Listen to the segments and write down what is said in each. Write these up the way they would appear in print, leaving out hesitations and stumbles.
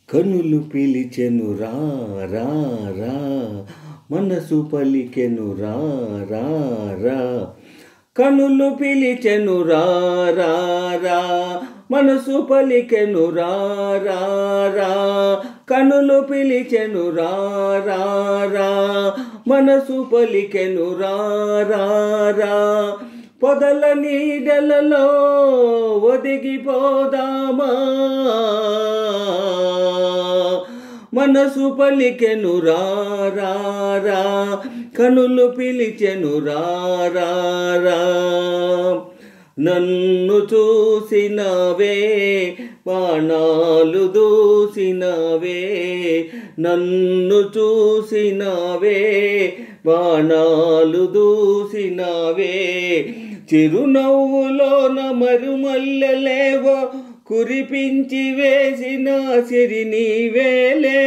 కనులు పిలిచెను రా రా రా, మనసు పలికెను రా రా రా. కనులు పిలిచెను రా రా రా, మనసు పలికెను రా రా రా. కనులు పిలిచెను రా రా రా, మనసు పలికెను రా రా రా. పొదల నీడలలో ఒదిగిపోదామా, మనసు పలికెను రా రా రా. కనులు పిలిచెను రా రా రా. నన్ను చూసినవే బాణాలు దూసినవే, నన్ను చూసినవే బాణాలు దూసినవే. చిరునవ్వులోన మరుమల్లెలేవో కురిపించి వేసిన సిరి నీవేలే.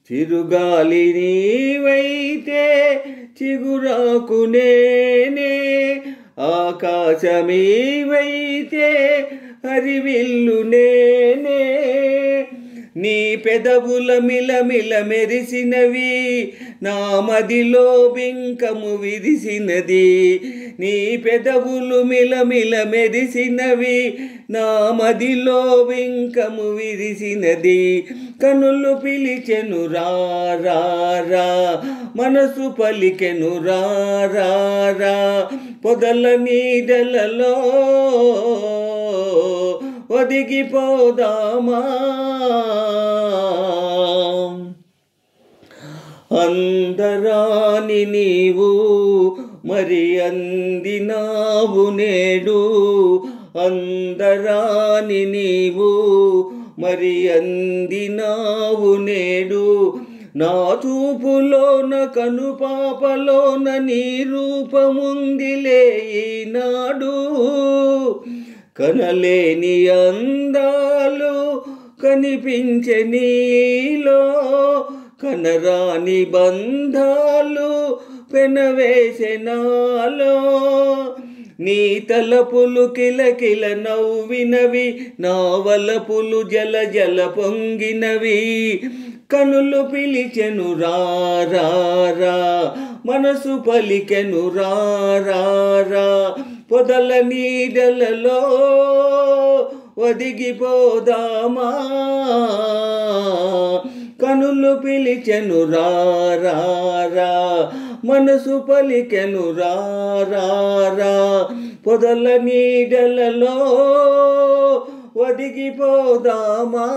చిరుగాలి నీవైతే చిగురాకు నేనే, ఆకాశమీవైతే హరివిల్లు నేనే. నీ పెదవుల మిలమిల మెరిసినవి, నా మదిలో బింకము విరిసినది. నీ పెదవులు మిలమిల మెరిసినవి, నా మదిలో బింకము విరిసినది. కనులు పిలిచెను రా రా రా, మనసు పలికెను రా రా రా. పొదల నీడలలో ఒదిగిపోదామా, అందరాని నీవు మరి అందినావు నేడు. అందరాని నీవు మరి అందినావు నేడు. నా చూపులోన కనుపాపలోన నీ రూపముందిలే ఈనాడు. కనలేని అందాలు కనిపించే నీలో, కనరాని బంధాలు పెనవేసే నాలో. నీ తలపులు కిలకిల నవ్వినవి, నా వలపులు జల జల పొంగినవి. కనులు పిలిచెను రా రా రా, మనసు పలికెను రా రా రా. పొదల నీడలలో ఒదిగిపోదామా, కనులు పిలిచెను రా రా రా, మనసు పలికెను రా రా రా. పొదల నీడలలో ఒదిగిపోదామా.